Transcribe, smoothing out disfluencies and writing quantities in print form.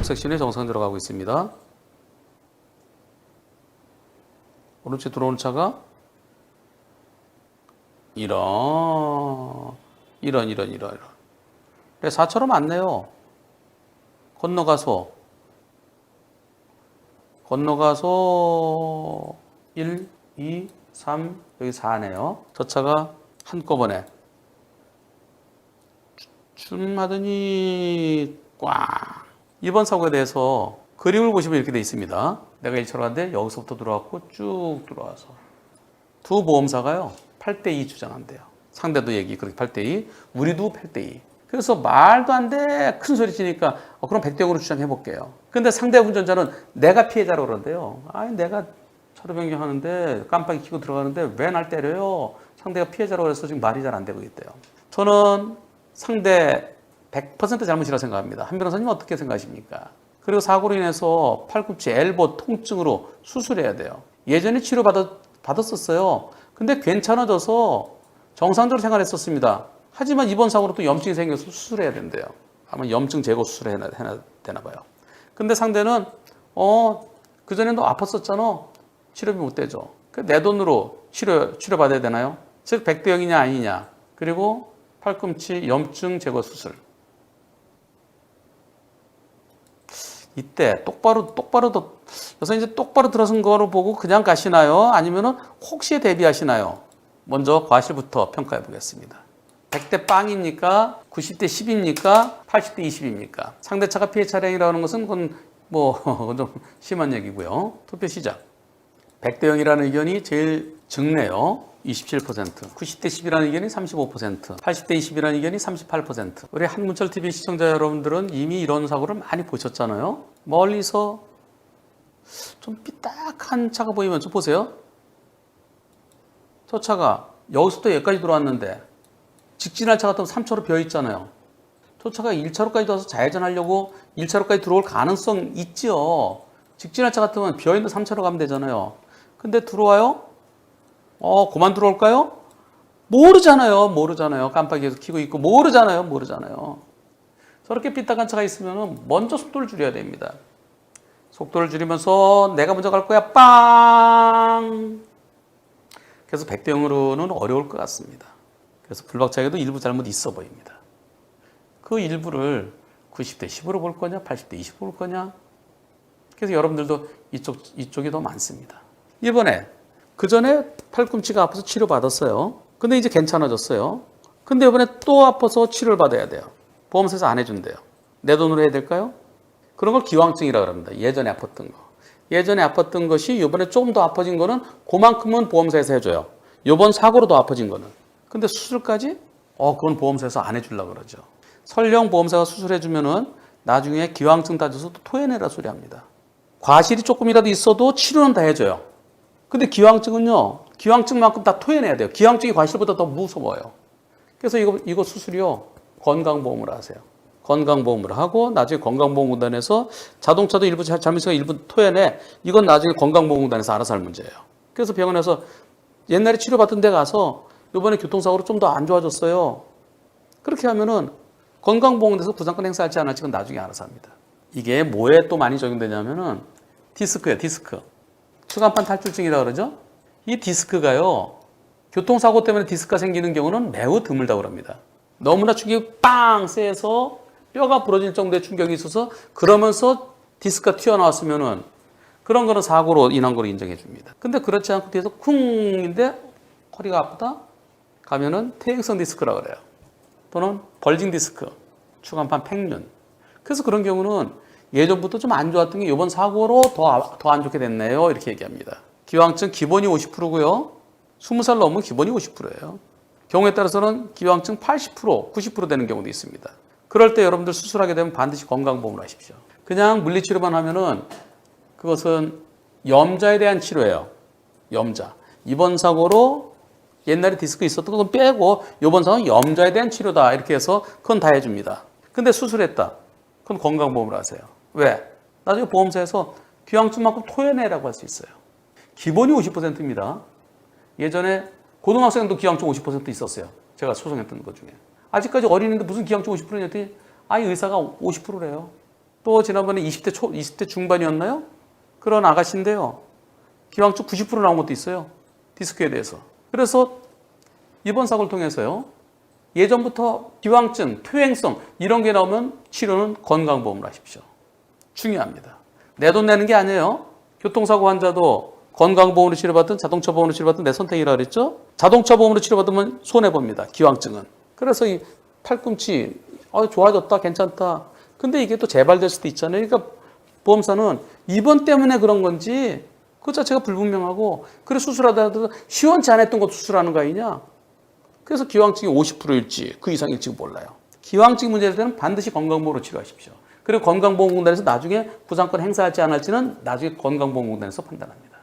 섹션에 정상 들어가고 있습니다. 오른쪽 들어오는 차가 이런. 그래, 4처럼 안내요. 건너가서 1, 2, 3, 여기 4네요. 저 차가 한꺼번에 줌 하더니 꽝. 이번 사고에 대해서 그림을 보시면 이렇게 돼 있습니다. 내가 1차로 갔는데 여기서부터 들어왔고 쭉 들어와서 두 보험사가요 8대2 주장한대요. 상대도 얘기 그렇게 8대2, 우리도 8대2. 그래서 말도 안 돼 큰 소리 치니까 그럼 100대0으로 주장해 볼게요. 근데 상대 운전자는 내가 피해자라고 그러는데요. 아니 내가 차로 변경하는데 깜빡이 켜고 들어가는데 왜 날 때려요? 상대가 피해자라고 해서 지금 말이 잘 안 되고 있대요. 저는 상대 100% 잘못이라고 생각합니다. 한 변호사님 어떻게 생각하십니까? 그리고 사고로 인해서 팔꿈치 엘보 통증으로 수술해야 돼요. 예전에 치료받았었어요. 근데 괜찮아져서 정상적으로 생활했었습니다. 하지만 이번 사고로 또 염증이 생겨서 수술해야 된대요. 아마 염증 제거 수술을 해야 되나 봐요. 근데 상대는 그전에도 아팠었잖아. 치료비 못 되죠. 내 돈으로 치료받아야 되나요? 즉 100대0이냐 아니냐. 그리고 팔꿈치 염증 제거 수술. 이때 똑바로 그래서 이제 똑바로 들어선 거로 보고 그냥 가시나요? 아니면은 혹시에 대비하시나요? 먼저 과실부터 평가해 보겠습니다. 100대 빵입니까? 90대 10입니까? 80대 20입니까? 상대차가 피해 차량이라는 것은 그건 좀 심한 얘기고요. 투표 시작. 100대 0이라는 의견이 제일 적네요. 27%, 90대 10이라는 의견이 35%, 80대 20이라는 의견이 38%. 우리 한문철TV 시청자 여러분들은 이미 이런 사고를 많이 보셨잖아요. 멀리서 좀 삐딱한 차가 보이면 좀 보세요. 저 차가 여기서부터 여기까지 들어왔는데 직진할 차 같으면 3차로 비어 있잖아요. 저 차가 1차로까지 와서 좌회전하려고 1차로까지 들어올 가능성 있지요. 직진할 차 같으면 비어 있는 3차로 가면 되잖아요. 근데 들어와요? 그만 들어올까요? 모르잖아요. 깜빡이에서 켜고 있고 모르잖아요. 저렇게 삐딱한 차가 있으면 먼저 속도를 줄여야 됩니다. 속도를 줄이면서 내가 먼저 갈 거야. 빵! 그래서 100대 0으로는 어려울 것 같습니다. 그래서 불박차에도 일부 잘못 있어 보입니다. 그 일부를 90대 10으로 볼 거냐, 80대 20으로 볼 거냐. 그래서 여러분들도 이쪽이 더 많습니다. 이번에 그 전에 팔꿈치가 아파서 치료받았어요. 근데 이제 괜찮아졌어요. 근데 이번에 또 아파서 치료를 받아야 돼요. 보험사에서 안 해준대요. 내 돈으로 해야 될까요? 그런 걸 기왕증이라고 합니다. 예전에 아팠던 거. 예전에 아팠던 것이 이번에 조금 더 아파진 거는 그만큼은 보험사에서 해줘요. 이번 사고로 더 아파진 거는. 근데 수술까지? 그건 보험사에서 안 해주려고 그러죠. 설령 보험사가 수술해주면은 나중에 기왕증 따져서 또 토해내라 소리 합니다. 과실이 조금이라도 있어도 치료는 다 해줘요. 근데 기왕증은요, 기왕증만큼 다 토해내야 돼요. 기왕증이 과실보다 더 무서워요. 그래서 이거 수술이요, 건강보험으로 하세요. 건강보험으로 하고 나중에 건강보험공단에서 자동차도 일부 잘못해서 일부 토해내. 이건 나중에 건강보험공단에서 알아서 할 문제예요. 그래서 병원에서 옛날에 치료받던 데 가서 이번에 교통사고로 좀 더 안 좋아졌어요. 그렇게 하면은 건강보험공단에서 부담금 행사하지 않았지 그건 나중에 알아서 합니다. 이게 뭐에 또 많이 적용되냐면은 디스크예요. 디스크. 추간판 탈출증이라고 그러죠. 이 디스크가요, 교통사고 때문에 디스크가 생기는 경우는 매우 드물다고 합니다. 너무나 충격이 빵 세서 뼈가 부러질 정도의 충격이 있어서 그러면서 디스크가 튀어나왔으면은 그런 거는 사고로 인한 거로 인정해 줍니다. 근데 그렇지 않고 뒤에서 쿵인데 허리가 아프다? 가면은 퇴행성 디스크라고 그래요. 또는 벌징 디스크, 추간판 팽륜. 그래서 그런 경우는 예전부터 좀 안 좋았던 게 이번 사고로 더 안 좋게 됐네요. 이렇게 얘기합니다. 기왕증 기본이 50%고요. 20살 넘으면 기본이 50%예요. 경우에 따라서는 기왕증 80%, 90% 되는 경우도 있습니다. 그럴 때 여러분들 수술하게 되면 반드시 건강보험을 하십시오. 그냥 물리치료만 하면은 그것은 염자에 대한 치료예요. 염자. 이번 사고로 옛날에 디스크 있었던 건 빼고 이번 사고는 염자에 대한 치료다. 이렇게 해서 그건 다 해줍니다. 근데 수술했다. 그건 건강보험을 하세요. 왜? 나중에 보험사에서 기왕증만큼 토해내라고 할 수 있어요. 기본이 50%입니다. 예전에 고등학생도 기왕증 50% 있었어요. 제가 소송했던 것 중에. 아직까지 어린이인데 무슨 기왕증 50%냐더니 의사가 50%래요. 또 지난번에 20대 중반이었나요? 그런 아가씨인데요. 기왕증 90% 나온 것도 있어요. 디스크에 대해서. 그래서 이번 사고를 통해서요. 예전부터 기왕증, 퇴행성 이런 게 나오면 치료는 건강보험을 하십시오. 중요합니다. 내 돈 내는 게 아니에요. 교통사고 환자도 건강보험으로 치료받든 자동차 보험으로 치료받든 내 선택이라 그랬죠. 자동차 보험으로 치료받으면 손해봅니다. 기왕증은. 그래서 이 팔꿈치 좋아졌다 괜찮다. 근데 이게 또 재발될 수도 있잖아요. 그러니까 보험사는 입원 때문에 그런 건지 그 자체가 불분명하고 그래 수술하더라도 시원치 않았던 것도 수술하는 거 아니냐. 그래서 기왕증이 50%일지 그 이상일지 몰라요. 기왕증 문제일 때는 반드시 건강보험으로 치료하십시오. 그리고 건강보험공단에서 나중에 부상권 행사할지 안 할지는 나중에 건강보험공단에서 판단합니다.